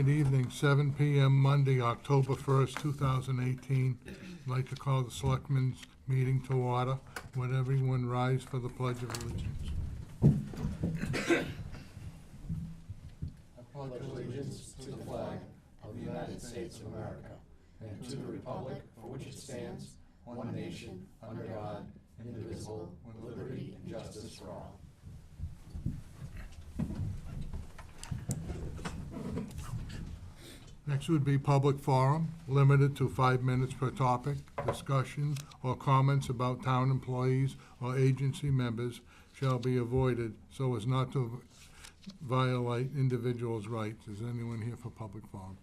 Good evening, 7 p.m. Monday, October 1st, 2018. I'd like to call the Selectmen's meeting to order. Would everyone rise for the Pledge of Allegiance? I pledge allegiance to the flag of the United States of America and to the republic for which it stands, one nation, under God, indivisible, with liberty and justice for all. Next would be public forum, limited to 5 minutes per topic. Discussion or comments about town employees or agency members shall be avoided so as not to violate individuals' rights. Is anyone here for public forum?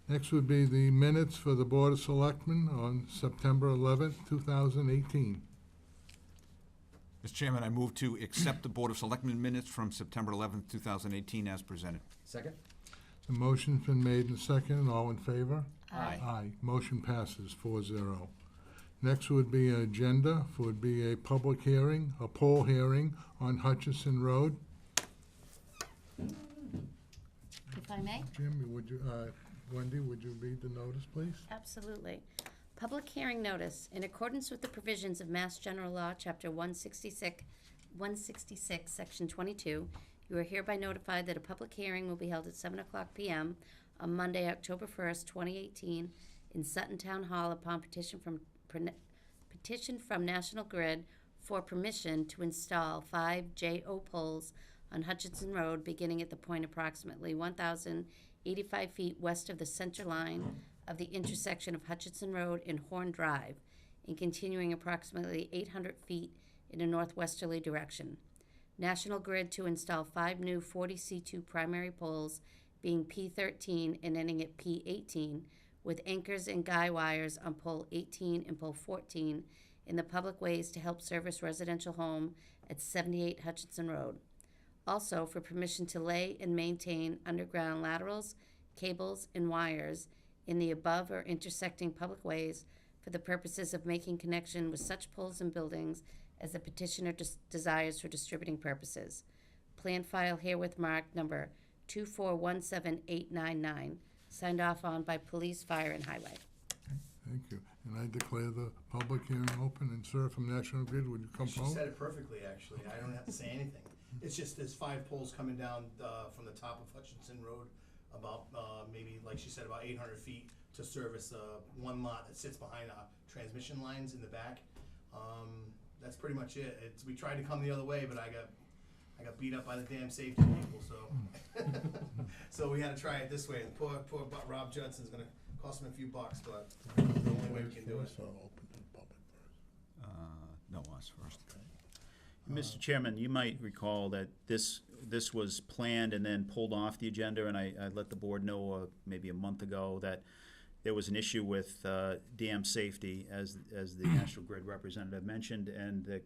Next would be the minutes for the Board of Selectmen on September 11th, 2018. Mr. Chairman, I move to accept the Board of Selectmen minutes from September 11th, 2018 as presented. Second? The motion's been made and seconded. All in favor? Aye. Aye. Motion passes 4-0. Next would be an agenda, would be a public hearing, a poll hearing on Hutchinson Road. If I may? Jim, would you, Wendy, would you read the notice, please? Absolutely. Public hearing notice. In accordance with the provisions of Mass General Law, Chapter 166, Section 22, you are hereby notified that a public hearing will be held at 7 o'clock p.m. on Monday, October 1st, 2018, in Sutton Town Hall upon petition from National Grid for permission to install 5 JO poles on Hutchinson Road, beginning at the point approximately 1,085 feet west of the center line of the intersection of Hutchinson Road and Horn Drive, and continuing approximately 800 feet in a northwesterly direction. National Grid to install 5 new 40C2 primary poles, being P13 and ending at P18, with anchors and guy wires on pole 18 and pole 14 in the public ways to help service residential home at 78 Hutchinson Road. Also, for permission to lay and maintain underground laterals, cables, and wires in the above or intersecting public ways for the purposes of making connection with such poles and buildings as the petitioner desires for distributing purposes. Plan file herewith marked number 2417899, signed off on by Police, Fire, and Highway. Thank you. And I declare the public hearing open. And sir, from National Grid, would you come She forward? said it perfectly, actually. I don't have to say anything. It's just there's 5 poles coming down from the top of Hutchinson Road, about maybe, like she said, about 800 feet to service one lot that sits behind transmission lines in the back. That's pretty much it. We tried to come the other way, but I got beat up by the damn safety people. So we had to try it this way. And poor Rob Judson's gonna cost him a few bucks, but the only way we can do it. So open to the public first. No, us first. Mr. Chairman, you might recall that this was planned and then pulled off the agenda, and I let the board know maybe a month ago that there was an issue with dam safety, as the National Grid representative mentioned, and the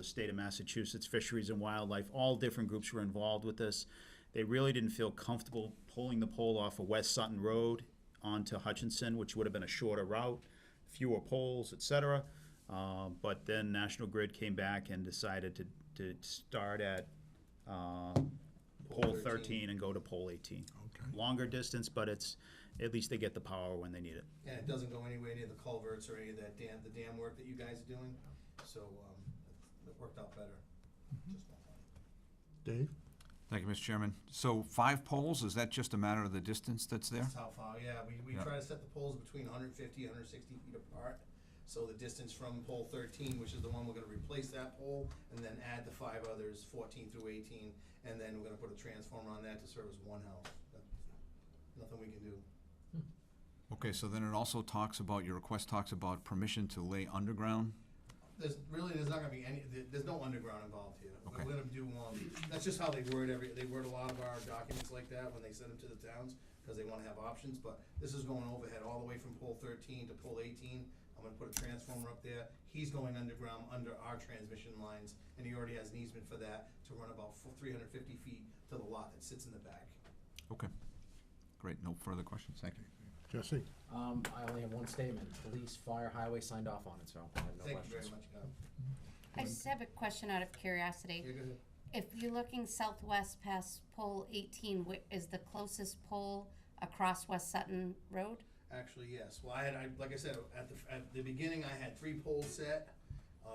state of Massachusetts Fisheries and Wildlife, all different groups were involved with this. They really didn't feel comfortable pulling the pole off of West Sutton Road onto Hutchinson, which would have been a shorter route, fewer poles, etc. But then National Grid came back and decided to start at pole 13 and go to pole 18. Okay. Longer distance, but at least they get the power when they need it. And it doesn't go anywhere near the culverts or any of that the dam work that you guys are doing. So it worked out better. Just my thought. Dave? Thank you, Mr. Chairman. So 5 poles, is that just a matter of the distance that's there? That's how far, yeah. We Yeah. try to set the poles between 150 and 160 feet apart. So the distance from pole 13, which is the one we're gonna replace that pole, and then add the 5 others, 14 through 18, and then we're gonna put a transformer on that to serve as one house. Nothing we can do. Okay, so then it also talks about, your request talks about permission to lay underground? There's not gonna be there's no underground involved here. Okay. We're gonna do, that's just how they word a lot of our documents like that when they send them to the towns, because they wanna have options, but this is going overhead all the way from pole 13 to pole 18. I'm gonna put a transformer up there. He's going underground under our transmission lines, and he already has an easement for that to run about 350 feet to the lot that sits in the back. Okay, great, no further questions, thank you. Jesse? I only have one statement. Police, fire, highway signed off on it, so I have no Thank questions. you very much, I just have a question out of curiosity. You're good. If you're looking southwest past pole 18, is the closest pole across West Sutton Road? Actually, yes. Well, like I said, at the beginning, I had 3 poles set.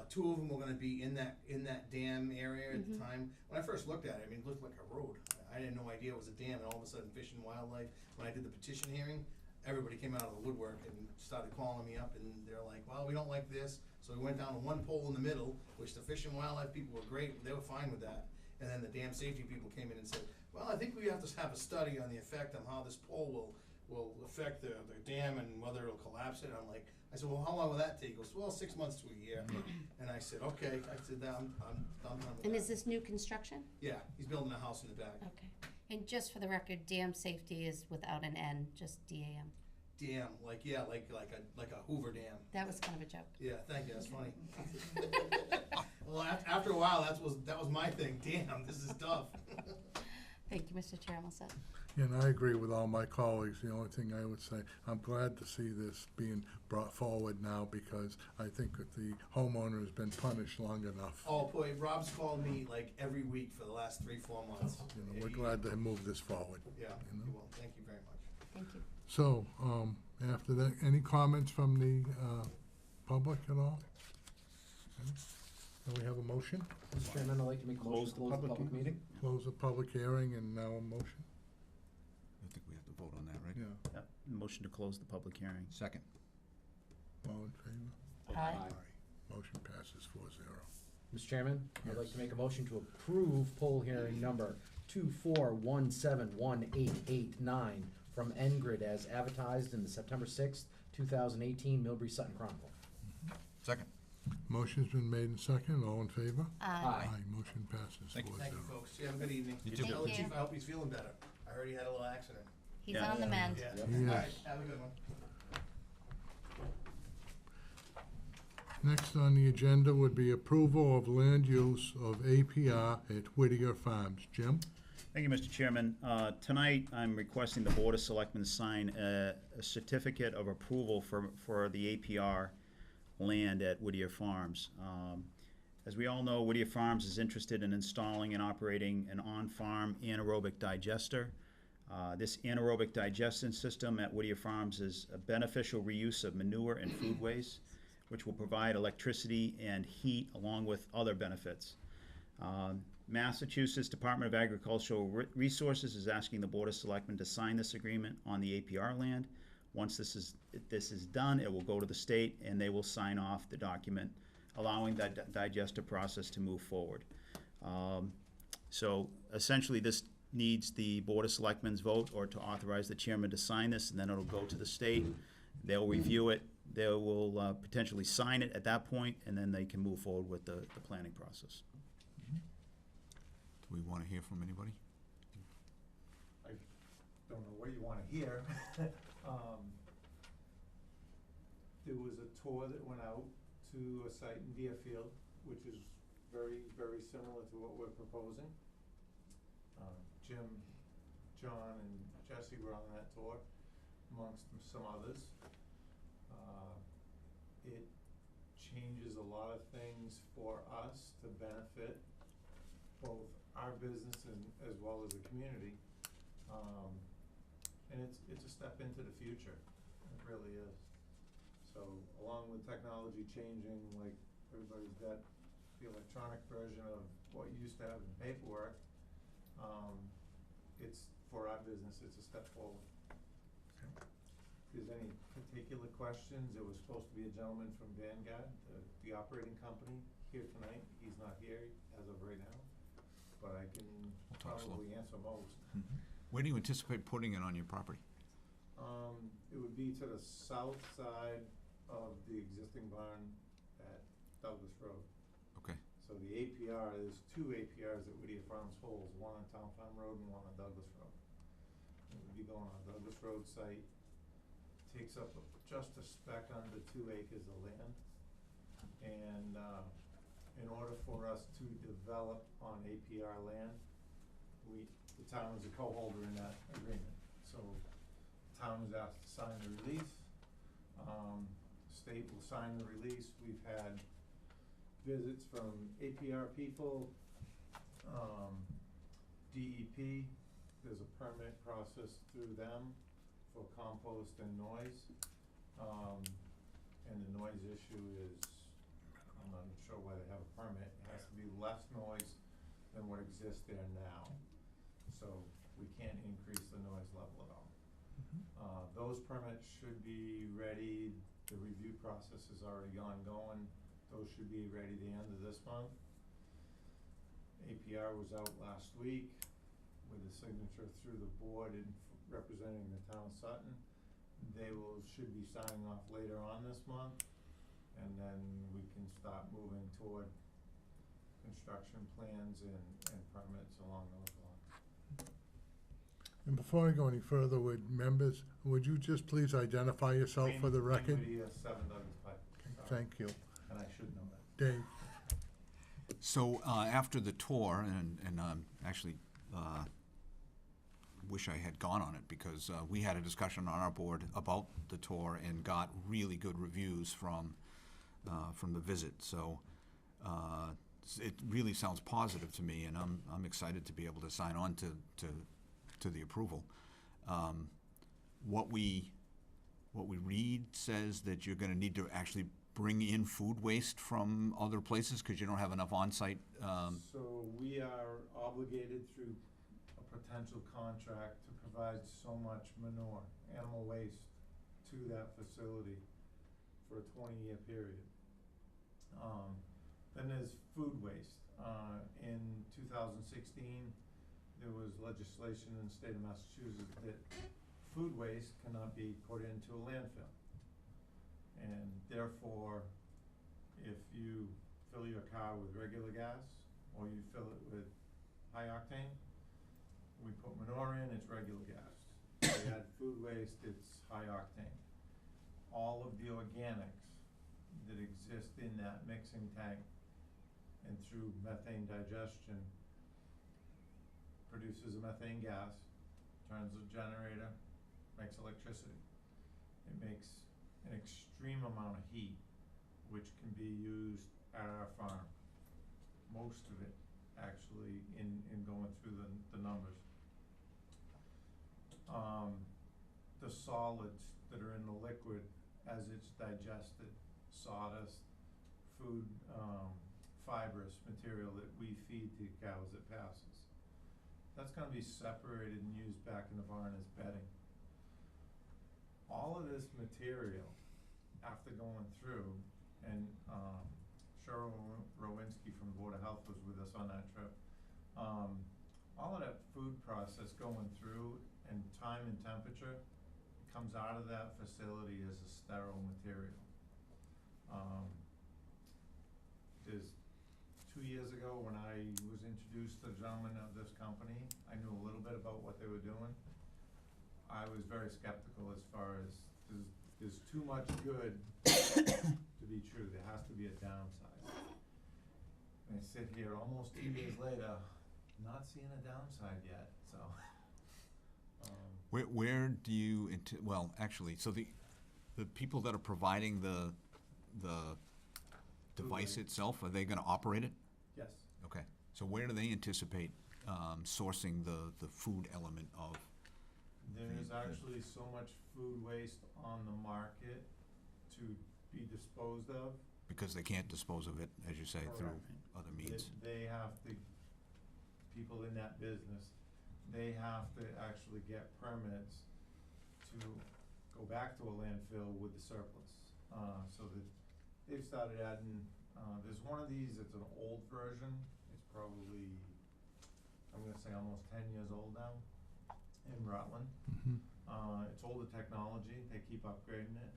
2 of them were gonna be in that dam area at the time. When I first looked at it, I mean, it looked like a road. I had no idea it was a dam, and all of a sudden, Fish and Wildlife, when I did the petition hearing, everybody came out of the woodwork and started calling me up, and they're like, well, we don't like this. So we went down to 1 pole in the middle, which the Fish and Wildlife people were great, they were fine with that. And then the dam safety people came in and said, well, I think we have to have a study on the effect on how this pole will affect the dam and whether it'll collapse it. I said, well, how long will that take? He goes, well, 6 months to a year. And I said, okay. I said, I'm done with that. And is this new construction? Yeah, he's building a house in the back. Okay. And just for the record, dam safety is without an N, just DAM. Dam, like a Hoover Dam. That was kind of a joke. Yeah, thank you. That's funny. Well, after a while, that was my thing. Damn, this is tough. Thank you, Mr. Chair. I'm all set. And I agree with all my colleagues. The only thing I would say, I'm glad to see this being brought forward now because I think that the homeowner has been punished long enough. Oh boy, Rob's called me like every week for the last 3-4 months. You know, we're glad to move this forward. Yeah, you know? you will. Thank you very much. Thank you. So, after that, any comments from the public at all? Okay. Do we have a motion? Mr. Chairman, I'd like to make a motion to close the public meeting. Close the public hearing and now a motion? I think we have to vote on that, right? Yeah. Yep. Motion to close the public hearing. Second. All in favor? Aye. Motion passes 4-0. Mr. Chairman, I'd like Yes. to make a motion to approve poll hearing number 24171889 from Ngrid as advertised in the September 6th, 2018 Millbury Sutton Chronicle. Second. Motion's been made and seconded. All in favor? Aye. Motion passes 4-0. Thank you. Thank you, folks. You have a good evening. You too. Tell the Thank you. chief I hope he's feeling better. I heard he had a little accident. He's Yeah. on the mend. Yeah. Yep. Yes. All right, have a good one. Next on the agenda would be approval of land use of APR at Whittier Farms. Jim? Thank you, Mr. Chairman. Tonight, I'm requesting the Board of Selectmen sign a certificate of approval for the APR land at Whittier Farms. As we all know, Whittier Farms is interested in installing and operating an on-farm anaerobic digester. This anaerobic digestion system at Whittier Farms is a beneficial reuse of manure and food waste, which will provide electricity and heat along with other benefits. Massachusetts Department of Agricultural Resources is asking the Board of Selectmen to sign this agreement on the APR land. Once this is done, it will go to the state and they will sign off the document, allowing that digester process to move forward. So essentially, this needs the Board of Selectmen's vote or to authorize the chairman to sign this, and then it'll go to the state. They'll review it. They will potentially sign it at that point, and then they can move forward with the planning process. Do we want to hear from anybody? I don't know what you wanna hear. There was a tour that went out to a site in Deerfield, which is very, very similar to what we're proposing. Jim, John, and Jesse were on that tour, amongst some others. It changes a lot of things for us to benefit both our business and as well as the community. And it's a step into the future, it really is. So along with technology changing, like everybody's got the electronic version of what you used to have in paperwork, it's, for our business, it's a step forward. If there's any particular questions, there was supposed to be a gentleman from Vanguard, the operating company, here tonight. He's not here as of right now, but I can We'll talk slow. probably answer most. Where do you anticipate putting it on your property? It would be to the south side of the existing barn at Douglas Road. Okay. So the APR, there's 2 APRs at Whittier Farms holds, one on Town Farm Road and one on Douglas Road. It would be going on Douglas Road site, takes up just a speck under 2 acres of land. And, in order for us to develop on APR land, the town is a co-holder in that agreement. So the town is asked to sign the release. State will sign the release. We've had visits from APR people, DEP, there's a permit process through them for compost and noise. And the noise issue is, I'm not sure why they have a permit, it has to be less noise than what exists there now. So we can't increase the noise level at all. Those permits should be ready, the review process is already ongoing, those should be ready the end of this month. APR was out last week with a signature through the board and representing the town of Sutton. They should be signing off later on this month, and then we can start moving toward construction plans and permits along those lines. And before I go any further with members, would you just please identify yourself for the record? Green 7 Douglas Pike. Sorry. Thank you. And I should know that. Dave? So after the tour, and actually wish I had gone on it, because we had a discussion on our board about the tour and got really good reviews from the visit. So it really sounds positive to me, and I'm excited to be able to sign on to the approval. What we read says that you're going to need to actually bring in food waste from other places because you don't have enough on-site. So we are obligated through a potential contract to provide so much manure, animal waste, to that facility for a 20-year period. Then there's food waste. In 2016, there was legislation in the state of Massachusetts that food waste cannot be put into a landfill. And therefore, if you fill your car with regular gas, or you fill it with high octane, we put manure in, it's regular gas. If you add food waste, it's high octane. All of the organics that exist in that mixing tank and through methane digestion produces a methane gas, turns a generator, makes electricity. It makes an extreme amount of heat, which can be used at our farm. Most of it, actually, in going through the numbers. The solids that are in the liquid as it's digested, sawdust, food, fibrous material that we feed to cows that passes. That's gonna be separated and used back in the barn as bedding. All of this material, after going through, and Cheryl Rowinski from the Board of Health was with us on that trip, all of that food process going through and time and temperature comes out of that facility as a sterile material. There's 2 years ago when I was introduced to the gentleman of this company, I knew a little bit about what they were doing. I was very skeptical as far as there's too much good to be true. There has to be a downside. And I sit here almost 2 years later, not seeing a downside yet, so. Where do you, well, actually, so the people that are providing the device Food. itself, are they gonna operate it? Yes. Okay, so where do they anticipate sourcing the food element of? There's actually so much food waste on the market to be disposed of. Because they can't dispose of it, as you say, through Correct. other means. They have to, people in that business, they have to actually get permits to go back to a landfill with the surplus. So that they've started adding, there's one of these, it's an old version, it's probably, I'm gonna say almost 10 years old now, in Rutland. It's older technology, they keep upgrading it.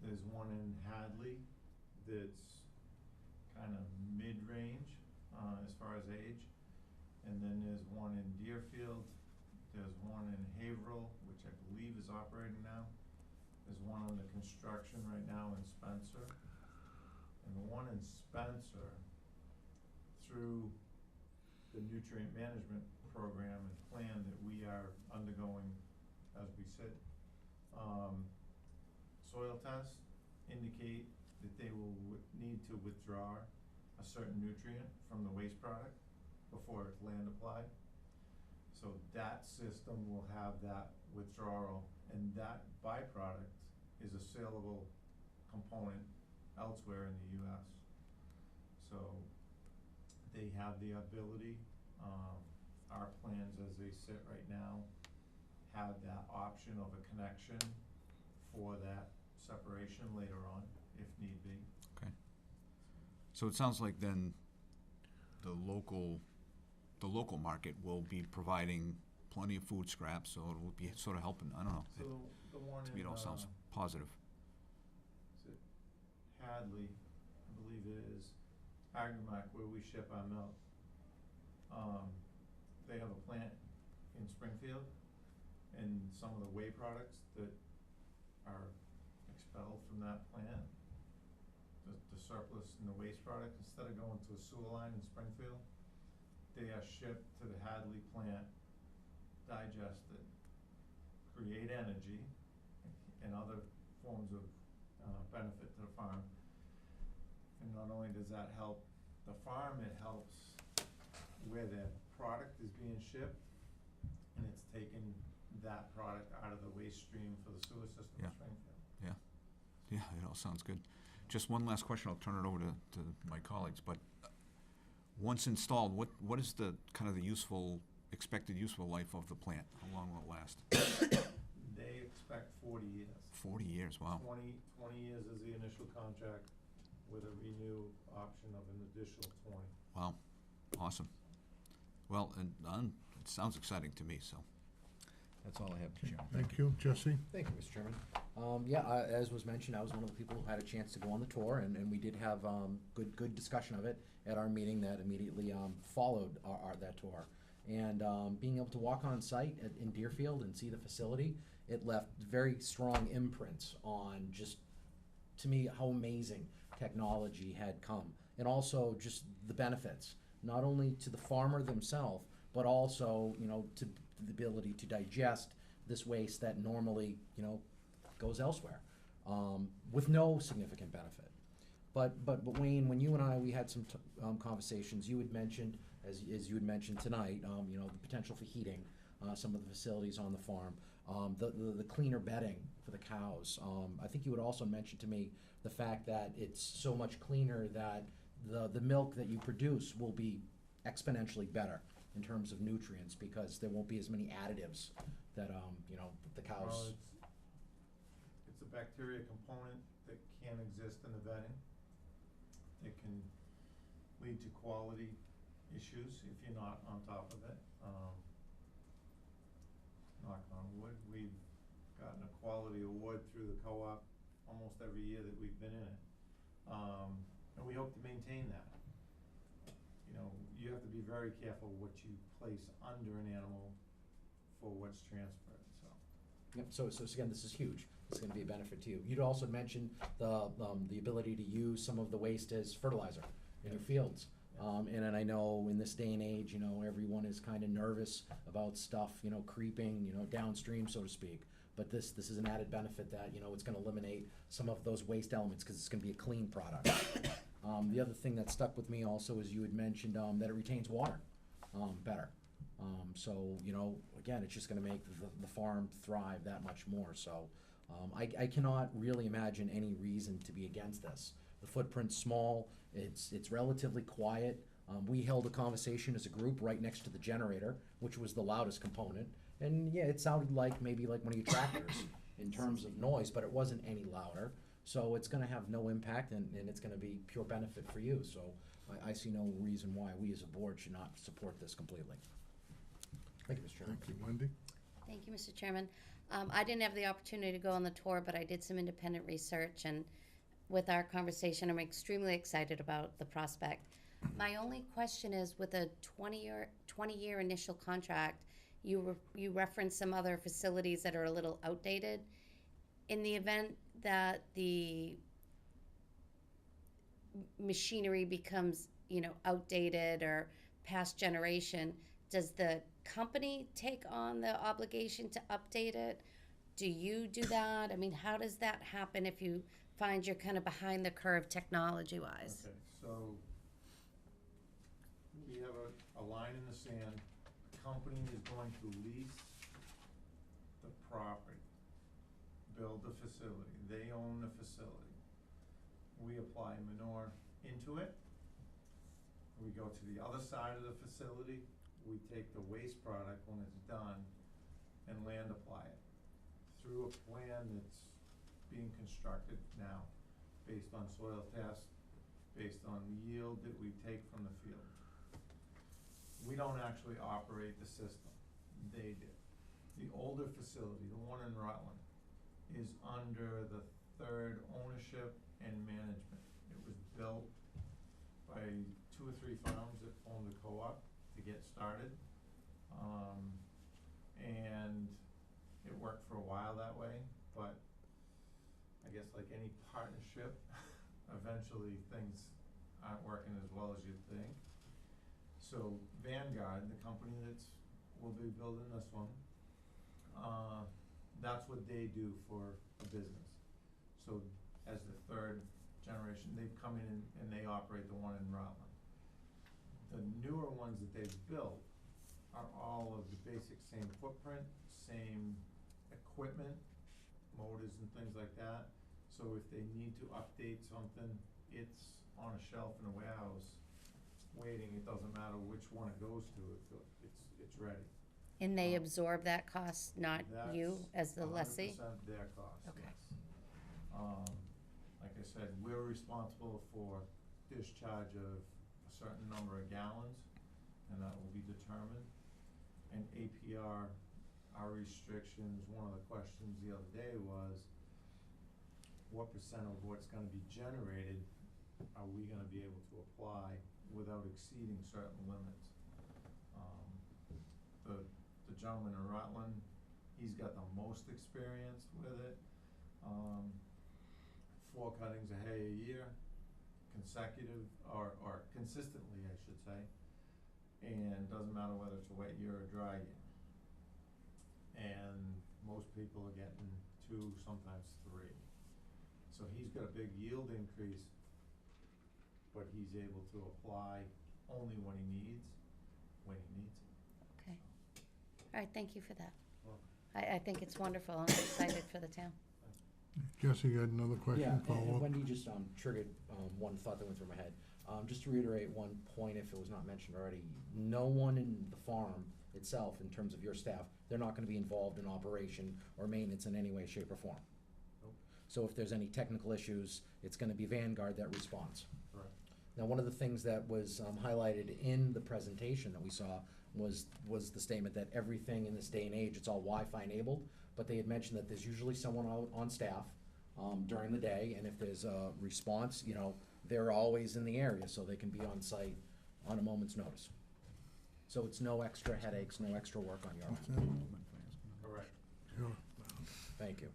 There's one in Hadley that's kind of mid-range as far as age. And then there's one in Deerfield, there's one in Haverhill, which I believe is operating now. There's one under construction right now in Spencer. And the one in Spencer, through the nutrient management program and plan that we are undergoing as we sit, soil tests indicate that they will need to withdraw a certain nutrient from the waste product before it's land applied. So that system will have that withdrawal, and that byproduct is a saleable component elsewhere in the US. So they have the ability, our plans as they sit right now have that option of a connection for that separation later on, if need be. Okay. So it sounds like then the local market will be providing plenty of food scraps, so it will be sort of helping, I don't know. So the one To me, in, it all sounds positive. is it Hadley, I believe it is, Agrimac, where we ship our milk. They have a plant in Springfield, and some of the whey products that are expelled from that plant, the surplus and the waste product, instead of going to a sewer line in Springfield, they are shipped to the Hadley plant, digested, create energy and other forms of benefit to the farm. And not only does that help the farm, it helps where the product is being shipped, and it's taking that product out of the waste stream for the sewer system in Yeah. Springfield. Yeah, it all sounds good. Just one last question, I'll turn it over to my colleagues, but once installed, what is the kind of the expected useful life of the plant? How long will it last? They expect 40 years. 40 years, wow. 20 years is the initial contract with a renew option of an additional 20. Wow, awesome. Well, and it sounds exciting to me, so that's all I have, Mr. Chairman. Thank you. Jesse? Thank you, Mr. Chairman. As was mentioned, I was one of the people who had a chance to go on the tour, and we did have good discussion of it at our meeting that immediately followed that tour. And being able to walk on site in Deerfield and see the facility, it left very strong imprints on just, to me, how amazing technology had come. And also just the benefits, not only to the farmer themselves, but also, to the ability to digest this waste that normally, goes elsewhere, with no significant benefit. But Wayne, when you and we had some conversations, you had mentioned, as you had mentioned tonight, the potential for heating some of the facilities on the farm, the cleaner bedding for the cows. I think you had also mentioned to me the fact that it's so much cleaner that the milk that you produce will be exponentially better in terms of nutrients, because there won't be as many additives that the Well, cows. it's a bacteria component that can exist in the bedding. It can lead to quality issues if you're not on top of it. Knock on wood, we've gotten a quality award through the co-op almost every year that we've been in it. And we hope to maintain that. You have to be very careful what you place under an animal for what's transferred, so. Yep, so again, this is huge. It's gonna be a benefit to you. You'd also mentioned the ability to use some of the waste as fertilizer in your fields. And then I know in this day and age, everyone is kind of nervous about stuff, creeping, downstream, so to speak. But this is an added benefit that, it's gonna eliminate some of those waste elements, because it's gonna be a clean product. The other thing that stuck with me also is you had mentioned that it retains water better. So, again, it's just gonna make the farm thrive that much more. So I cannot really imagine any reason to be against this. The footprint's small, it's relatively quiet. We held a conversation as a group right next to the generator, which was the loudest component. And yeah, it sounded like maybe like one of your tractors in terms of noise, but it wasn't any louder. So it's gonna have no impact, and it's gonna be pure benefit for you. So I see no reason why we as a board should not support this completely. Thank you, Mr. Chairman. Thank you. Wendy? Thank you, Mr. Chairman. I didn't have the opportunity to go on the tour, but I did some independent research, and with our conversation, I'm extremely excited about the prospect. My only question is, with a 20-year initial contract, you referenced some other facilities that are a little outdated. In the event that the machinery becomes, outdated or past generation, does the company take on the obligation to update it? Do you do that? I mean, how does that happen if you find you're kind of behind the curve technology-wise? Okay, so we have a line in the sand. The company is going to lease the property, build the facility. They own the facility. We apply manure into it. We go to the other side of the facility. We take the waste product when it's done and land apply it through a plan that's being constructed now, based on soil tests, based on the yield that we take from the field. We don't actually operate the system, they do. The older facility, the one in Rutland, is under the third ownership and management. It was built by 2 or 3 farms that formed a co-op to get started. And it worked for a while that way, but I guess like any partnership, eventually things aren't working as well as you'd think. So Vanguard, the company will be building this one, that's what they do for a business. So as the third generation, they've come in and they operate the one in Rutland. The newer ones that they've built are all of the basic same footprint, same equipment, motors and things like that. So if they need to update something, it's on a shelf in a warehouse waiting. It doesn't matter which one it goes to, it's ready. And they absorb that cost, not you as the lessee? That's 100% their cost, Okay. yes. Like I said, we're responsible for discharge of a certain number of gallons, and that will be determined. And APR, our restrictions, one of the questions the other day was, what percent of what's gonna be generated are we gonna be able to apply without exceeding certain limits? The gentleman in Rutland, he's got the most experience with it. 4 cuttings of hay a year, consecutive, or consistently, I should say. And doesn't matter whether it's a wet year or a dry year. And most people are getting 2, sometimes 3. So he's got a big yield increase, but he's able to apply only when he needs it. Okay. All right, thank you for that. Welcome. I think it's wonderful. I'm excited for the town. Jesse, you had another Yeah, question, and follow-up? Wendy just triggered one thought that went through my head. Just to reiterate one point, if it was not mentioned already, no one in the farm itself, in terms of your staff, they're not gonna be involved in operation or maintenance in any way, shape, or form. Nope. So if there's any technical issues, it's gonna be Vanguard that responds. Correct. Now, one of the things that was highlighted in the presentation that we saw was the statement that everything in this day and age, it's all Wi-Fi enabled, but they had mentioned that there's usually someone out on staff during the day, and if there's a response, they're always in the area, so they can be on site on a moment's notice. So it's no extra headaches, no extra work on your end. Correct. Sure. Thank you.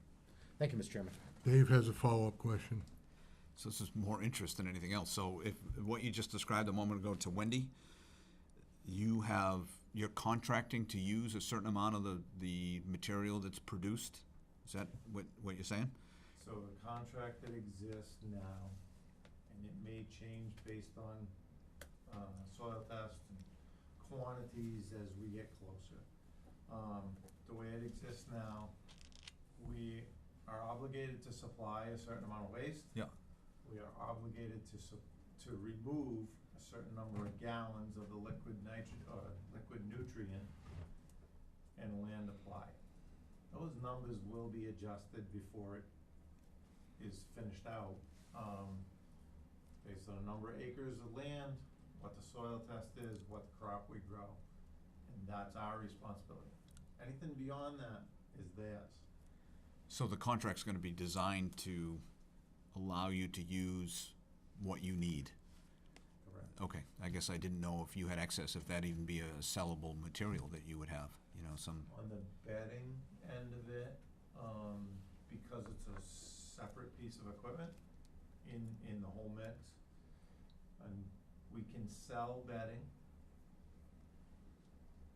Thank you, Mr. Chairman. Dave has a follow-up question. So this is more interest than anything else. So if what you just described a moment ago to Wendy, you're contracting to use a certain amount of the material that's produced? Is that what you're saying? So the contract that exists now, and it may change based on soil tests and quantities as we get closer. The way it exists now, we are obligated to supply a certain amount of waste. Yeah. We are obligated to remove a certain number of gallons of the liquid nutrient and land apply it. Those numbers will be adjusted before it is finished out, based on a number of acres of land, what the soil test is, what crop we grow, and that's our responsibility. Anything beyond that is theirs. So the contract's gonna be designed to allow you to use what you need? Correct. Okay, I guess I didn't know if you had excess, if that'd even be a sellable material that you would have, some. On the bedding end of it, because it's a separate piece of equipment in the whole mix, and we can sell bedding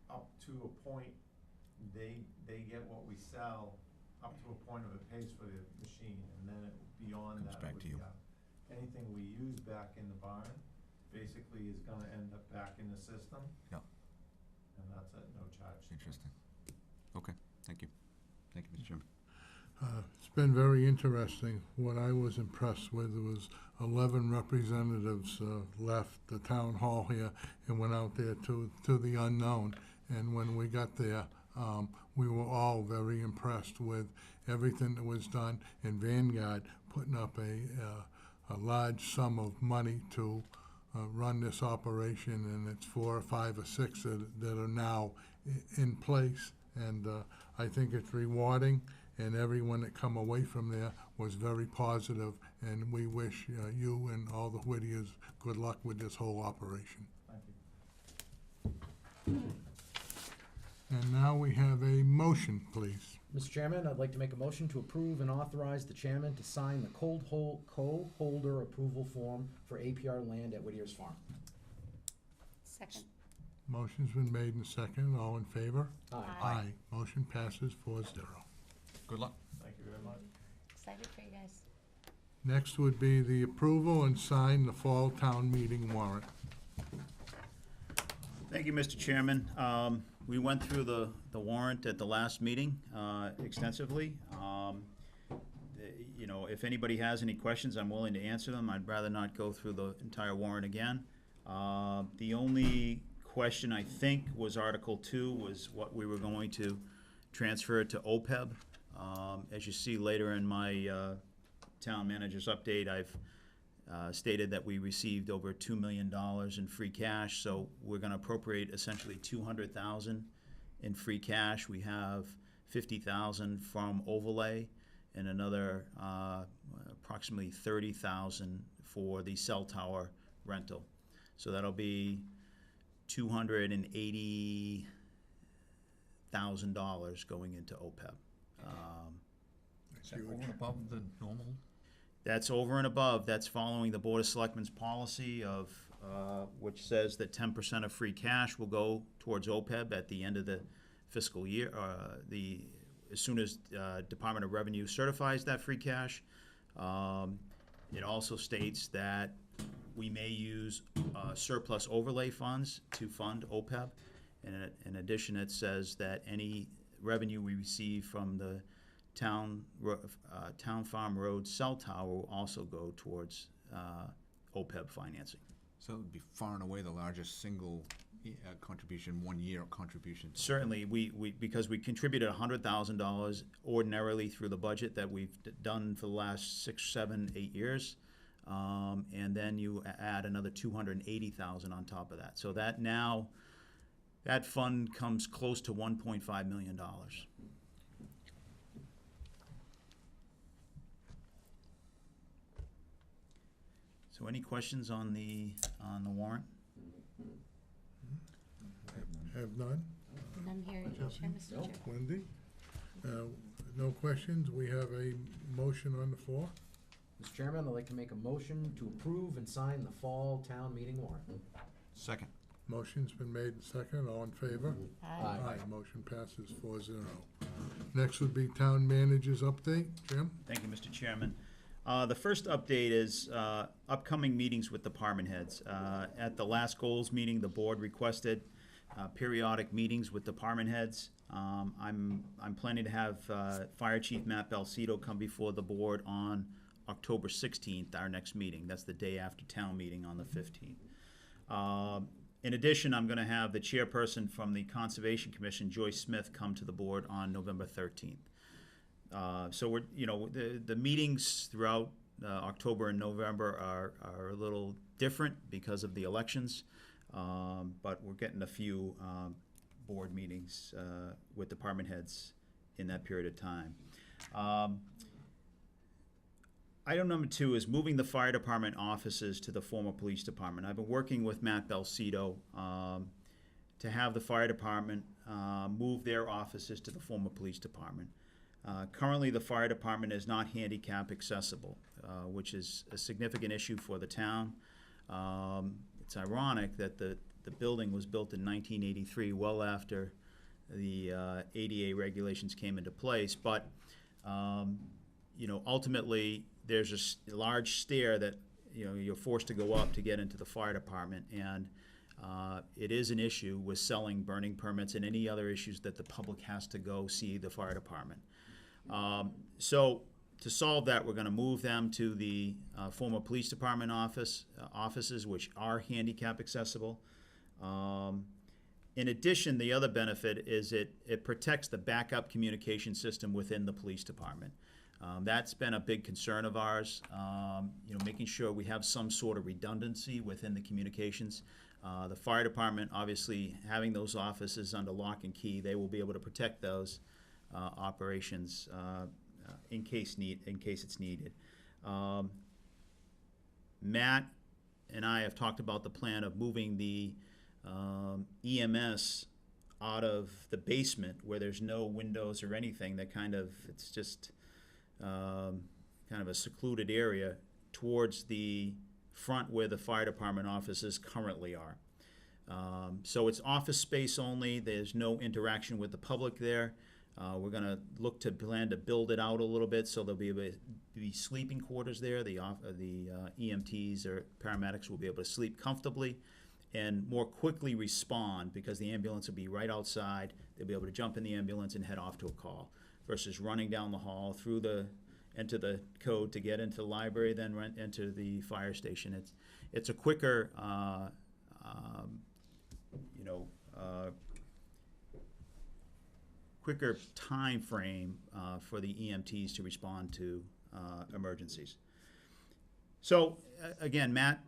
up to a point, they get what we sell up to a point of it pays for the machine, and then beyond Comes that back would to be you. anything we use back in the barn basically is gonna end up back in the system. Yeah. And that's at no charge. Interesting. Okay, thank you. Thank you, Mr. Chairman. It's been very interesting. What I was impressed with was 11 representatives left the town hall here and went out there to the unknown. And when we got there, we were all very impressed with everything that was done. And Vanguard putting up a large sum of money to run this operation, and it's 4 or 5 or 6 that are now in place. And I think it's rewarding, and everyone that come away from there was very positive, and we wish you and all the Whittiers good luck with this whole operation. Thank you. And now we have a motion, please. Mr. Chairman, I'd like to make a motion to approve and authorize the chairman to sign the co-holder approval form for APR land at Whittier's Farm. Second. Motion's been made and seconded. All in favor? Aye. Aye. Motion passes 4-0. Good luck. Thank you very much. Excited for you guys. Next would be the approval and sign the fall town meeting warrant. Thank you, Mr. Chairman. We went through the warrant at the last meeting extensively. You know, if anybody has any questions, I'm willing to answer them. I'd rather not go through the entire warrant again. The only question, I think, was Article 2, was what we were going to transfer to OPEB. As you see later in my town manager's update, I've stated that we received over $2 million in free cash, so we're gonna appropriate essentially $200,000 in free cash. We have $50,000 from overlay and another approximately $30,000 for the cell tower rental. So that'll be $280,000 going into OPEB. Is that over and above the normal? That's over and above, that's following the Board of Selectmen's policy of, which says that 10% of free cash will go towards OPEB at the end of the fiscal year, as soon as Department of Revenue certifies that free cash. It also states that we may use surplus overlay funds to fund OPEB. And in addition, it says that any revenue we receive from the Town Farm Road cell tower will also go towards OPEB financing. So it would be far and away the largest single contribution, 1-year contribution. Certainly, we because we contributed $100,000 ordinarily through the budget that we've done for the last 6, 7, 8 years. And then you add another $280,000 on top of that. So that now, that fund comes close to $1.5 million. So any questions on the warrant? Have none? None here, Chair, Mr. Chair. Wendy? No questions? We have a motion on the floor. Mr. Chairman, I'd like to make a motion to approve and sign the fall town meeting warrant. Second. Motion's been made and seconded. All in favor? Aye. Motion passes 4-0. Next would be town manager's update. Jim? Thank you, Mr. Chairman. The first update is upcoming meetings with department heads. At the last goals meeting, the board requested periodic meetings with department heads. I'm planning to have Fire Chief Matt Balsito come before the board on October 16th, our next meeting. That's the day after town meeting on the 15th. In addition, I'm going to have the chairperson from the Conservation Commission, Joyce Smith, come to the board on November 13th. So we're, the meetings throughout October and November are a little different because of the elections, but we're getting a few board meetings with department heads in that period of time. Item number 2 is moving the fire department offices to the former police department. I've been working with Matt Balsito to have the fire department move their offices to the former police department. Currently, the fire department is not handicap accessible, which is a significant issue for the town. It's ironic that the building was built in 1983, well after the ADA regulations came into place, but ultimately there's a large stair that you're forced to go up to get into the fire department, and it is an issue with selling burning permits and any other issues that the public has to go see the fire department. So to solve that, we're gonna move them to the former police department offices, which are handicap accessible. In addition, the other benefit is it protects the backup communication system within the police department. That's been a big concern of ours, making sure we have some sort of redundancy within the communications. The fire department, obviously, having those offices under lock and key, they will be able to protect those operations in case it's needed. Matt and I have talked about the plan of moving the EMS out of the basement where there's no windows or anything. It's just kind of a secluded area towards the front where the fire department offices currently are. So it's office space only. There's no interaction with the public there. We're going to look to plan to build it out a little bit so there'll be sleeping quarters there. The EMTs or paramedics will be able to sleep comfortably and more quickly respond because the ambulance will be right outside. They'll be able to jump in the ambulance and head off to a call versus running down the hall into the code to get into the library, then enter the fire station. It's a quicker, quicker time frame for the EMTs to respond to emergencies. So again, Matt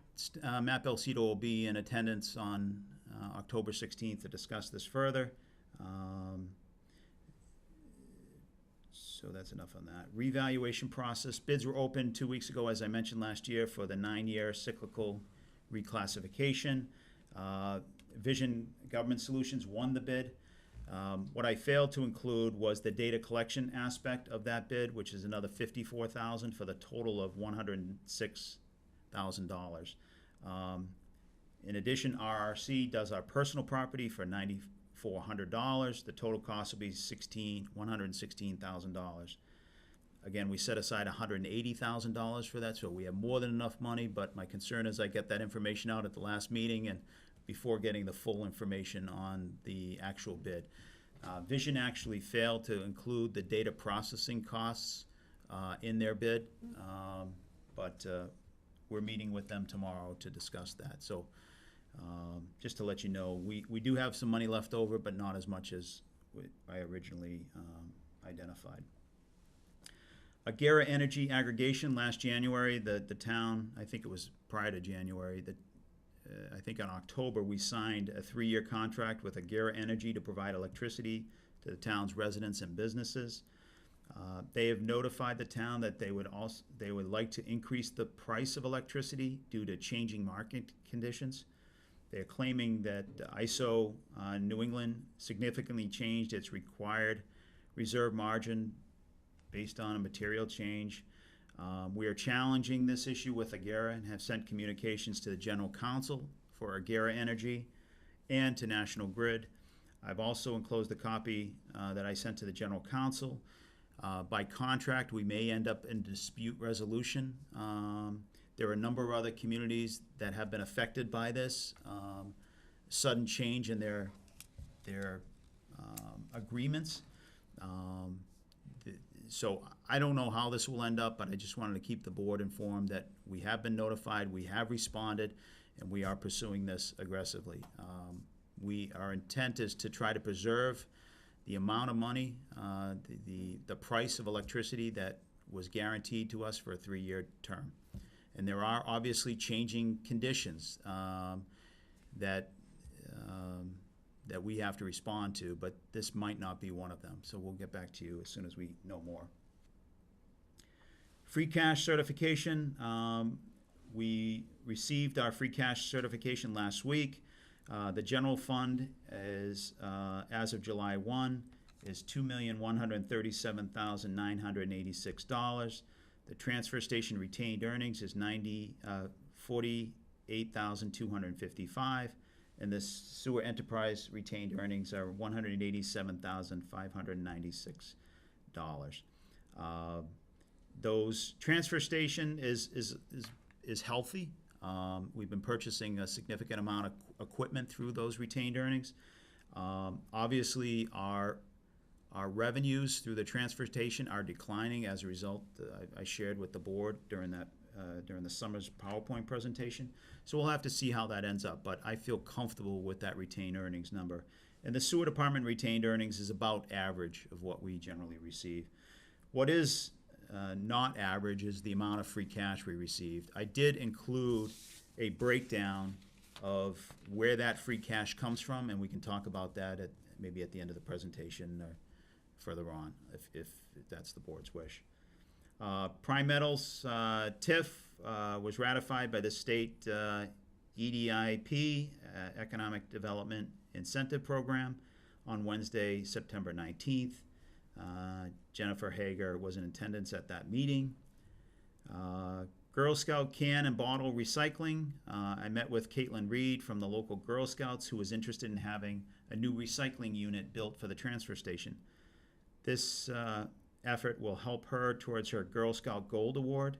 Belcito will be in attendance on October 16th to discuss this further. So that's enough on that. Revaluation process. Bids were opened 2 weeks ago, as I mentioned last year, for the 9-year cyclical reclassification. Vision Government Solutions won the bid. What I failed to include was the data collection aspect of that bid, which is another $54,000 for the total of $106,000. In addition, RRC does our personal property for $9,400. The total cost will be $116,000. Again, we set aside $180,000 for that, so we have more than enough money, but my concern is I get that information out at the last meeting and before getting the full information on the actual bid. Vision actually failed to include the data processing costs in their bid, but we're meeting with them tomorrow to discuss that. So just to let you know, we do have some money left over, but not as much as I originally identified. Agera Energy Aggregation, last January, the town, I think it was prior to January, I think in October, we signed a 3-year contract with Agera Energy to provide electricity to the town's residents and businesses. They have notified the town that they would like to increase the price of electricity due to changing market conditions. They're claiming that ISO New England significantly changed its required reserve margin based on a material change. We are challenging this issue with Agera and have sent communications to the General Counsel for Agera Energy and to National Grid. I've also enclosed a copy that I sent to the General Counsel. By contract, we may end up in dispute resolution. There are a number of other communities that have been affected by this sudden change in their agreements. So I don't know how this will end up, but I just wanted to keep the board informed that we have been notified, we have responded, and we are pursuing this aggressively. Our intent is to try to preserve the amount of money, the price of electricity that was guaranteed to us for a 3-year term. And there are obviously changing conditions that we have to respond to, but this might not be one of them. So we'll get back to you as soon as we know more. Free cash certification. We received our free cash certification last week. The general fund is, as of July 1, is $2,137,986. The transfer station retained earnings is $48,255. And the sewer enterprise retained earnings are $187,596. Those transfer station is is healthy. We've been purchasing a significant amount of equipment through those retained earnings. Obviously, our revenues through the transfer station are declining as a result. I shared with the board during the summer's PowerPoint presentation. So we'll have to see how that ends up, but I feel comfortable with that retained earnings number. And the sewer department retained earnings is about average of what we generally receive. What is not average is the amount of free cash we received. I did include a breakdown of where that free cash comes from, and we can talk about that maybe at the end of the presentation or further on, if that's the board's wish. Prime Metals TIF was ratified by the state EDIP, Economic Development Incentive Program, on Wednesday, September 19th. Jennifer Hager was in attendance at that meeting. Girl Scout can and bottle recycling. I met with Caitlin Reed from the local Girl Scouts, who was interested in having a new recycling unit built for the transfer station. This effort will help her towards her Girl Scout Gold Award,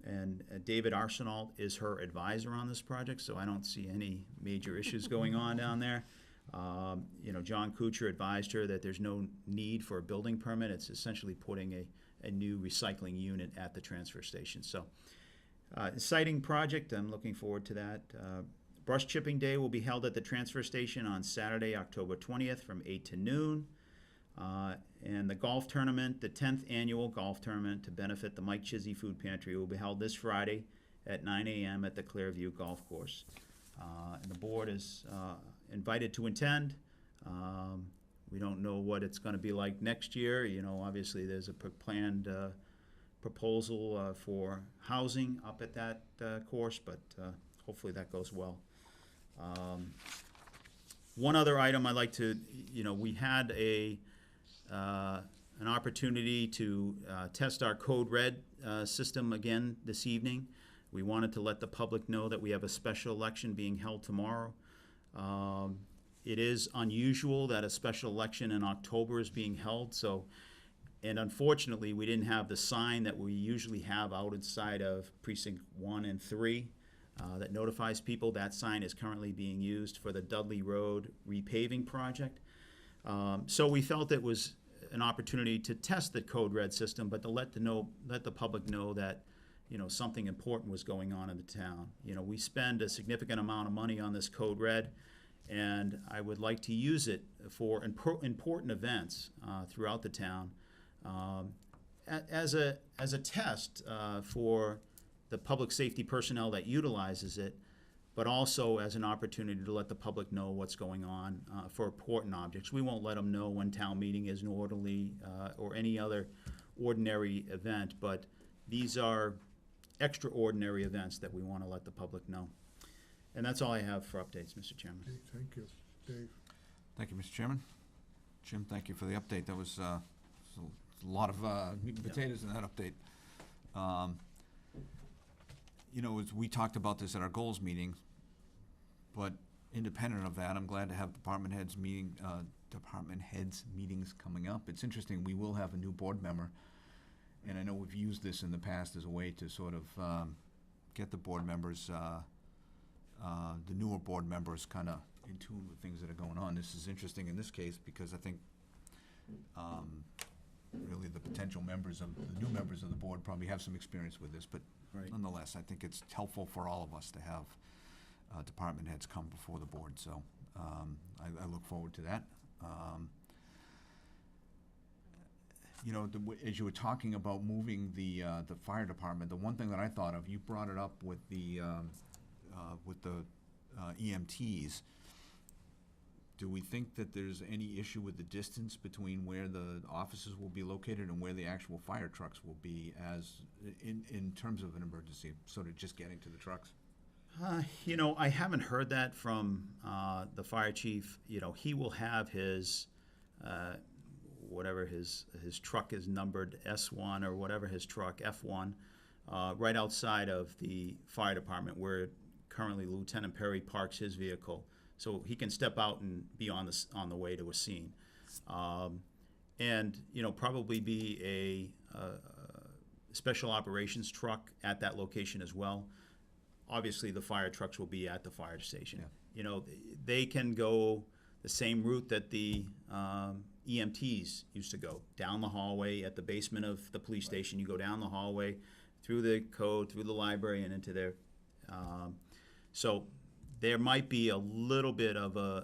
and David Arsenault is her advisor on this project, so I don't see any major issues going on down there. John Kuchar advised her that there's no need for a building permit. It's essentially putting a new recycling unit at the transfer station. So, exciting project. I'm looking forward to that. Brush Chipping Day will be held at the transfer station on Saturday, October 20th from 8 to noon. And the golf tournament, the 10th annual golf tournament to benefit the Mike Chizzy Food Pantry, will be held this Friday at 9 a.m. at the Clearview Golf Course. And the board is invited to attend. We don't know what it's going to be like next year. Obviously there's a planned proposal for housing up at that course, but hopefully that goes well. One other item I'd like to, we had an opportunity to test our Code Red system again this evening. We wanted to let the public know that we have a special election being held tomorrow. It is unusual that a special election in October is being held, and unfortunately we didn't have the sign that we usually have out inside of precinct 1 and 3 that notifies people. That sign is currently being used for the Dudley Road repaving project. So we felt it was an opportunity to test the Code Red system, but to let the public know that something important was going on in the town. We spend a significant amount of money on this Code Red, and I would like to use it for important events throughout the town as a test for the public safety personnel that utilizes it, but also as an opportunity to let the public know what's going on for important objects. We won't let them know when town meeting is an orderly or any other ordinary event, but these are extraordinary events that we want to let the public know. And that's all I have for updates, Mr. Chairman. Okay, thank you. Dave? Thank you, Mr. Chairman. Jim, thank you for the update. That was a lot of meat and potatoes in that update. As we talked about this at our goals meeting, but independent of that, I'm glad to have department heads meetings coming up. It's interesting, we will have a new board member, and I know we've used this in the past as a way to sort of get the board members, the newer board members, kind of in tune with things that are going on. This is interesting in this case because I think really the potential members of the new members of the board probably have some experience with this, but Right. nonetheless, I think it's helpful for all of us to have department heads come before the board. So I look forward to that. As you were talking about moving the fire department, the one thing that I thought of, you brought it up with the EMTs. Do we think that there's any issue with the distance between where the offices will be located and where the actual fire trucks will be, as in terms of an emergency, sort of just getting to the trucks? I haven't heard that from the fire chief. He will have his whatever his truck is numbered, S1 or whatever his truck, F1, right outside of the fire department where currently Lieutenant Perry parks his vehicle. So he can step out and be on the way to a scene, and probably be a special operations truck at that location as well. obviously the fire trucks will be at the fire station. Yeah. You know, they can go the same route that the EMTs used to go, down the hallway at the basement of the police station. You go down the hallway, through the code, through the library, and into their, so there might be a little bit of an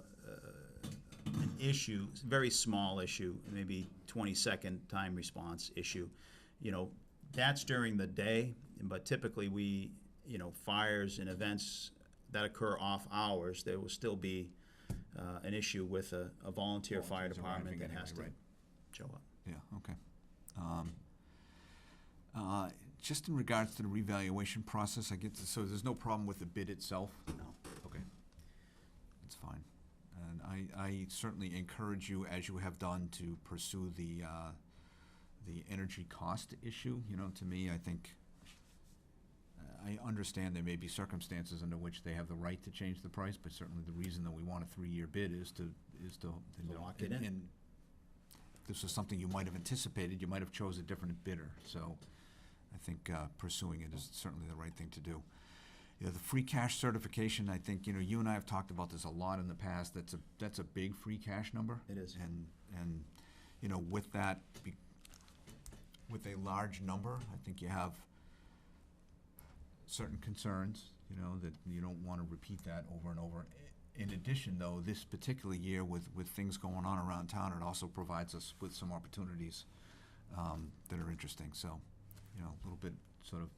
issue, very small issue, maybe 20-second time response issue. You know, that's during the day, but typically we, you know, fires and events that occur off hours, there will still be an issue with a volunteer fire Volunteers department arriving that anyway, has to right. show up. Yeah, okay. Just in regards to the revaluation process, I get to, so there's no problem with the bid itself? No. Okay, that's fine. And I certainly encourage you, as you have done, to pursue the energy cost issue. You know, to me, I think, I understand there may be circumstances under which they have the right to change the price, but certainly the reason that we want a 3-year bid is to you know, lock it in. and if this was something you might have anticipated, you might have chose a different bidder. So I think pursuing it is certainly the right thing to do. You know, the free cash certification, I think, you know, you and I have talked about this a lot in the past. That's a big free cash number. It is. And you know, with that, with a large number, I think you have certain concerns, you know, that you don't want to repeat that over and over. In addition, though, this particular year with things going on around town, it also provides us with some opportunities that are interesting. So, you know, a little bit sort of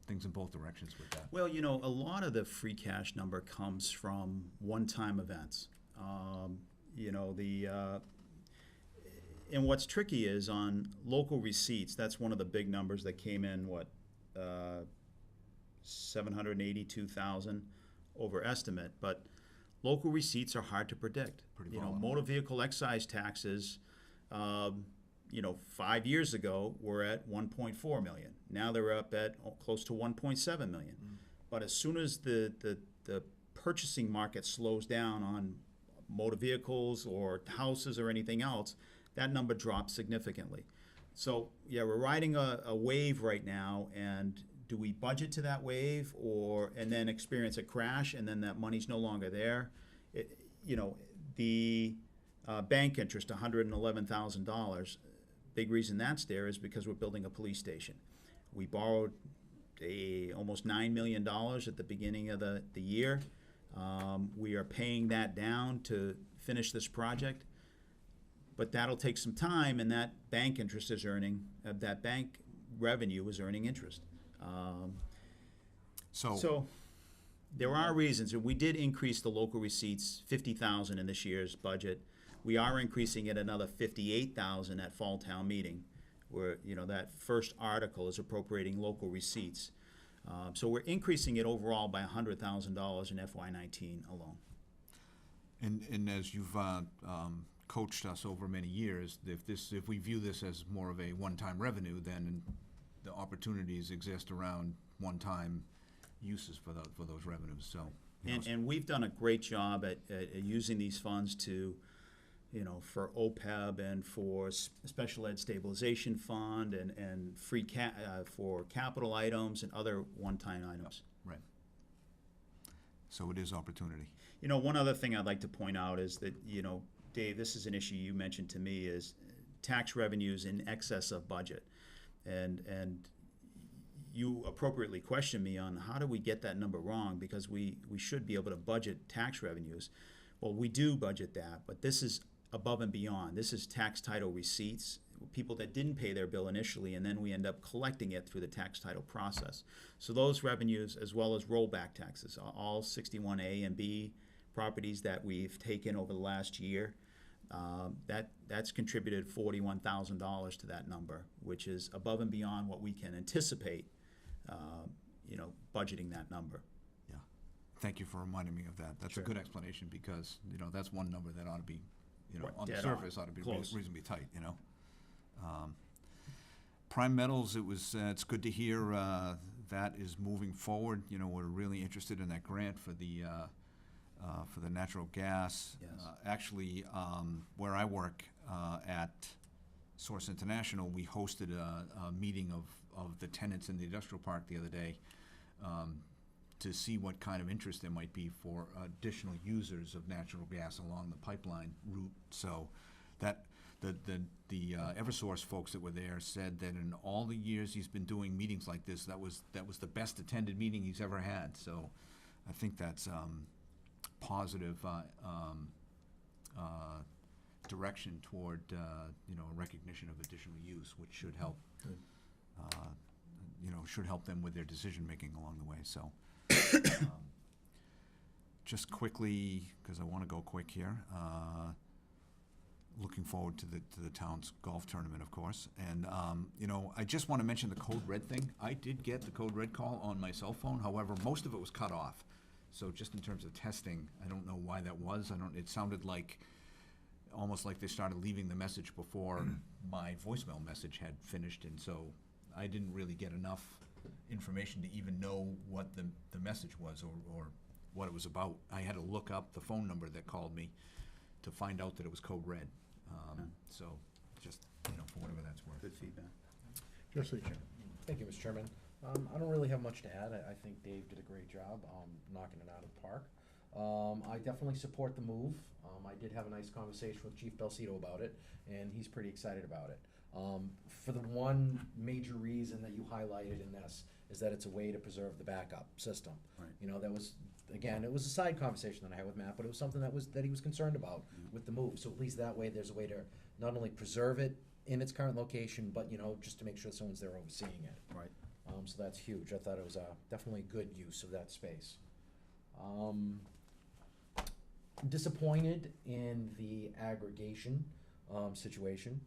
things in both directions with that. Well, you know, a lot of the free cash number comes from one-time events. You know, and what's tricky is on local receipts, that's one of the big numbers that came in, 782,000 over estimate, but local receipts are hard to predict. Pretty You know, volatile. motor vehicle excise taxes, you know, 5 years ago were at 1.4 million. Now they're up at close to 1.7 million. But as soon as the purchasing market slows down on motor vehicles or houses or anything else, that number drops significantly. So yeah, we're riding a wave right now, and do we budget to that wave and then experience a crash and then that money's no longer there? You know, the bank interest, $111,000, big reason that's there is because we're building a police station. We borrowed almost $9 million at the beginning of the year. We are paying that down to finish this project, but that'll take some time, and that bank interest is earning, that bank revenue is earning interest. So there are reasons, and we did increase the local receipts, 50,000 in this year's budget. We are increasing it another 58,000 at fall town meeting, where, you know, that first article is appropriating local receipts. So we're increasing it overall by $100,000 in FY19 alone. And as you've coached us over many years, if we view this as more of a one-time revenue, then the opportunities exist around one-time uses for those revenues. So, you know, And we've done a great job at using these funds to, you know, for OPEB and for Special Ed Stabilization Fund and for capital items and other one-time items. right. So it is opportunity. You know, one other thing I'd like to point out is that, you know, Dave, this is an issue you mentioned to me, is tax revenues in excess of budget. And you appropriately questioned me on how do we get that number wrong, because we should be able to budget tax revenues. Well, we do budget that, but this is above and beyond. This is tax title receipts, people that didn't pay their bill initially, and then we end up collecting it through the tax title process. So those revenues, as well as rollback taxes, all 61A and B properties that we've taken over the last year, that's contributed $41,000 to that number, which is above and beyond what we can anticipate, you know, budgeting that number. Yeah. Thank you for reminding me of that. That's Sure. a good explanation, because, you know, that's one number that ought to be, you know, Right, on the dead surface on. ought to be Close. reasonably tight, you know. Prime metals, it's good to hear that is moving forward. You know, we're really interested in that grant for the natural gas. Yes. Actually, where I work at Source International, we hosted a meeting of the tenants in the industrial park the other day. to see what kind of interest there might be for additional users of natural gas along the pipeline route. So that, the Eversource folks that were there said that in all the years he's been doing meetings like this, that was the best attended meeting he's ever had. So I think that's positive direction toward recognition of additional use, which should help should help them with their decision making along the way. So just quickly, because I want to go quick here. Looking forward to the town's golf tournament, of course. And, I just want to mention the Code Red thing. I did get the Code Red call on my cell phone. However, most of it was cut off. So just in terms of testing, I don't know why that was. It sounded like, almost like they started leaving the message before my voicemail message had finished. And so I didn't really get enough information to even know what the message was or what it was about. I had to look up the phone number that called me to find out that it was Code Red. So just, for whatever that's worth. Good feedback. Jesse? Thank you, Mr. Chairman. I don't really have much to add. I think Dave did a great job knocking it out of the park. I definitely support the move. I did have a nice conversation with Chief Belcito about it, and he's pretty excited about it. For the one major reason that you highlighted in this is that it's a way to preserve the backup system. Right. That was, again, it was a side conversation that I had with Matt, but it was something that he was concerned about with the move. So at least that way, there's a way to not only preserve it in its current location, but just to make sure someone's there overseeing it. Right. So that's huge. I thought it was definitely a good use of that space. Disappointed in the aggregation situation.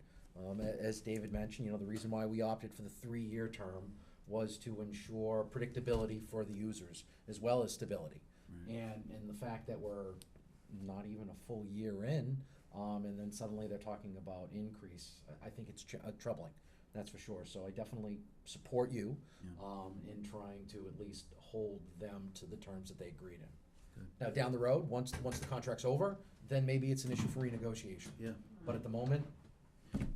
As David mentioned, the reason why we opted for the 3-year term was to ensure predictability for the users as well as stability. Right. And the fact that we're not even a full year in, and then suddenly they're talking about increase, I think it's troubling. That's for sure. So I definitely support you in trying to at least hold them to the terms that they agreed in. Good. Now, down the road, once the contract's over, then maybe it's an issue for renegotiation. Yeah. But at the moment,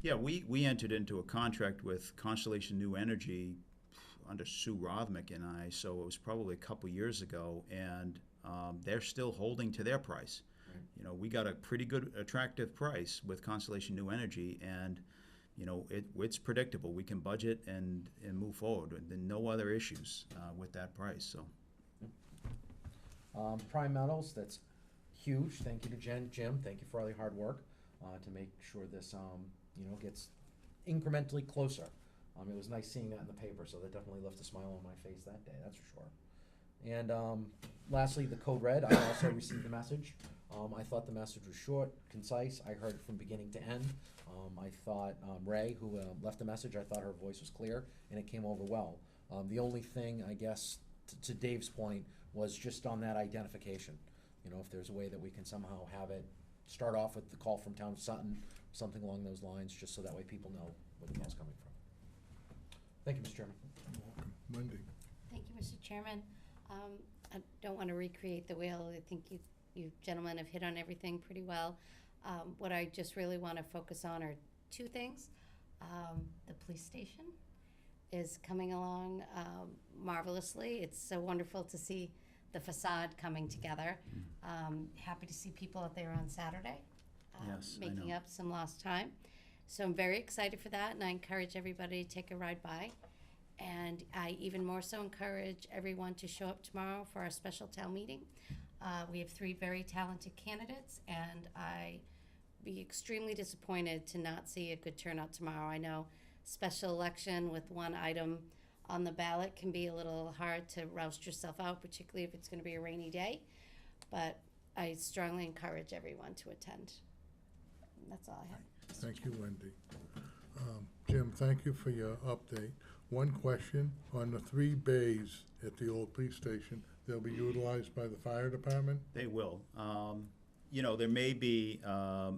Yeah, we entered into a contract with Constellation New Energy under Sue Rothmick and I, so it was probably a couple years ago, and they're still holding to their price. Right. We got a pretty good, attractive price with Constellation New Energy, and it's predictable. We can budget and move forward, and no other issues with that price. So. Prime Metals, that's huge. Thank you to Jim. Thank you for all your hard work to make sure this gets incrementally closer. It was nice seeing that in the paper, so that definitely left a smile on my face that day, that's for sure. And lastly, the Code Red, I also received the message. I thought the message was short, concise. I heard it from beginning to end. I thought Ray, who left the message, I thought her voice was clear, and it came over well. The only thing, I guess, to Dave's point, was just on that identification. If there's a way that we can somehow have it start off with the call from Town of Sutton, something along those lines, just so that way people know where the call's coming from. Thank you, Mr. Chairman. Welcome. Wendy? Thank you, Mr. Chairman. I don't want to recreate the wheel. I think you gentlemen have hit on everything pretty well. What I just really want to focus on are 2 things. The police station is coming along marvelously. It's so wonderful to see the facade coming together. Happy to see people out there on Saturday Yes, I making know. up some lost time. So I'm very excited for that, and I encourage everybody to take a ride by. And I even more so encourage everyone to show up tomorrow for our special town meeting. We have 3 very talented candidates, and I'd be extremely disappointed to not see a good turnout tomorrow. I know special election with 1 item on the ballot can be a little hard to roust yourself out, particularly if it's going to be a rainy day. But I strongly encourage everyone to attend. And that's all I have. Thank you, Wendy. Jim, thank you for your update. One question, on the 3 bays at the old police station, they'll be utilized by the fire department? They will. There may be a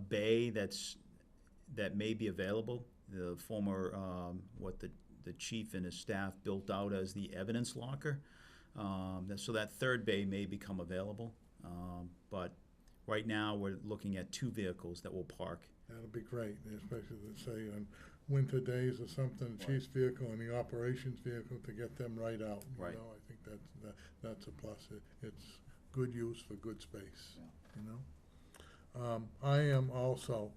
bay that may be available. The former, what the chief and his staff built out as the evidence locker. So that 3rd bay may become available. But right now, we're looking at 2 vehicles that will park. That'll be great, especially, say, winter days or something, the chief's vehicle and the operations vehicle to get them right out. Right. You know, I think that's a plus. It's good use for good space, you know? I am also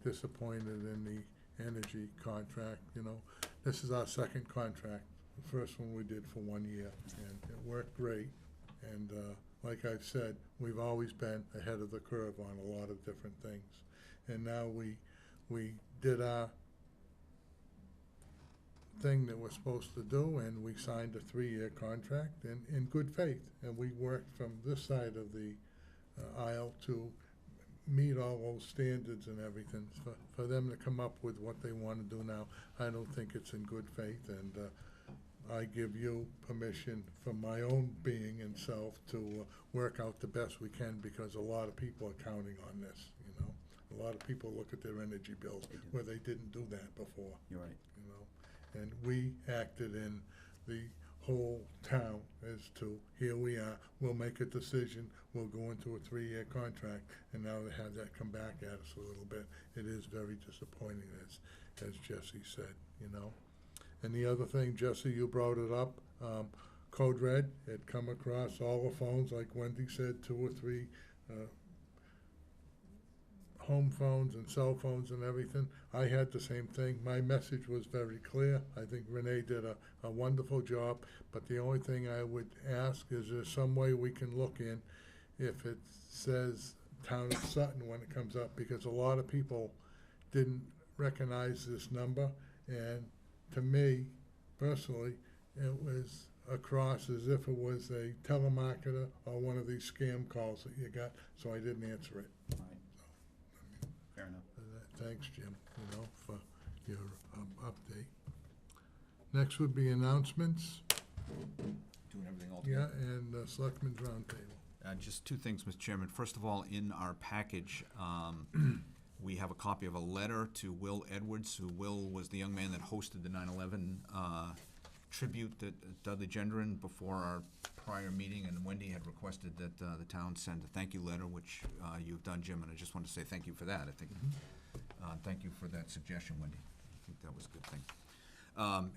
disappointed in the energy contract, you know. This is our second contract. The first one we did for 1 year, and it worked great. And like I've said, we've always been ahead of the curve on a lot of different things. And now we did our thing that we're supposed to do, and we signed a 3-year contract in good faith. And we worked from this side of the aisle to meet all those standards and everything. For them to come up with what they want to do now, I don't think it's in good faith, and I give you permission from my own being and self to work out the best we can, because a lot of people are counting on this, you know. A lot of people look at their energy bills where they didn't do that before, You're right. you know. And we acted in the whole town as to, here we are, we'll make a decision, we'll go into a 3-year contract, and now to have that come back at us a little bit, it is very disappointing, as Jesse said, you know. And the other thing, Jesse, you brought it up, Code Red had come across all the phones, like Wendy said, 2 or 3 home phones and cell phones and everything. I had the same thing. My message was very clear. I think Renee did a wonderful job, but the only thing I would ask is there some way we can look in if it says Town of Sutton when it comes up, because a lot of people didn't recognize this number, and to me, personally, it was across as if it was a telemarketer or one of these scam calls that you got, so I didn't answer it. Right. Fair enough. Thanks, Jim, you know, for your update. Next would be announcements, Doing everything all together. yeah, and Selectmen's Roundtable. Just 2 things, Mr. Chairman. First of all, in our package, we have a copy of a letter to Will Edwards, who Will was the young man that hosted the 9/11 tribute that Dudley Gendron before our prior meeting, and Wendy had requested that the town send a thank you letter, which you've done, Jim, and I just want to say thank you for that. I think, thank you for that suggestion, Wendy. I think that was a good thing.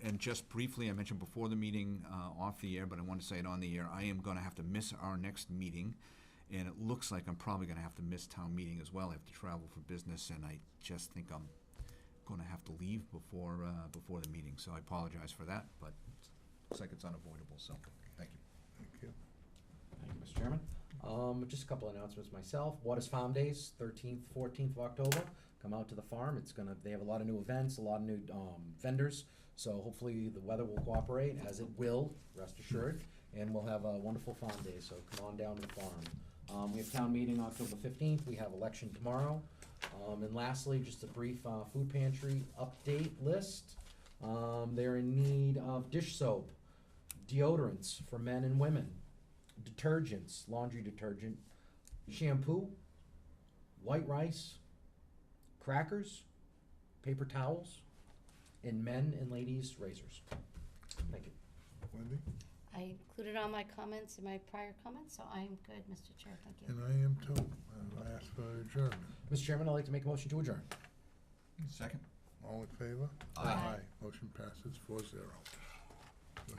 And just briefly, I mentioned before the meeting, off the air, but I want to say it on the air, I am going to have to miss our next meeting, and it looks like I'm probably going to have to miss town meeting as well. I have to travel for business, and I just think I'm going to have to leave before the meeting, so I apologize for that, but it looks like it's unavoidable, so thank you. Thank you. Thank you, Mr. Chairman. Just a couple announcements myself. Waters Farm Days, 13th, 14th of October. Come out to the farm. They have a lot of new events, a lot of new vendors. So hopefully the weather will cooperate, as it will, rest assured. And we'll have a wonderful farm day, so come on down to the farm. We have town meeting October 15th. We have election tomorrow. And lastly, just a brief food pantry update list. They're in need of dish soap, deodorants for men and women, detergents, laundry detergent, shampoo, white rice, crackers, paper towels, and men and ladies razors. Thank you. Wendy? I included all my comments in my prior comments, so I am good, Mr. Chair, thank you. And I am too. I'll ask for adjournment. Mr. Chairman, I'd like to make a motion to adjourn. Second? All in favor? Aye. Motion passes 4-0. Good.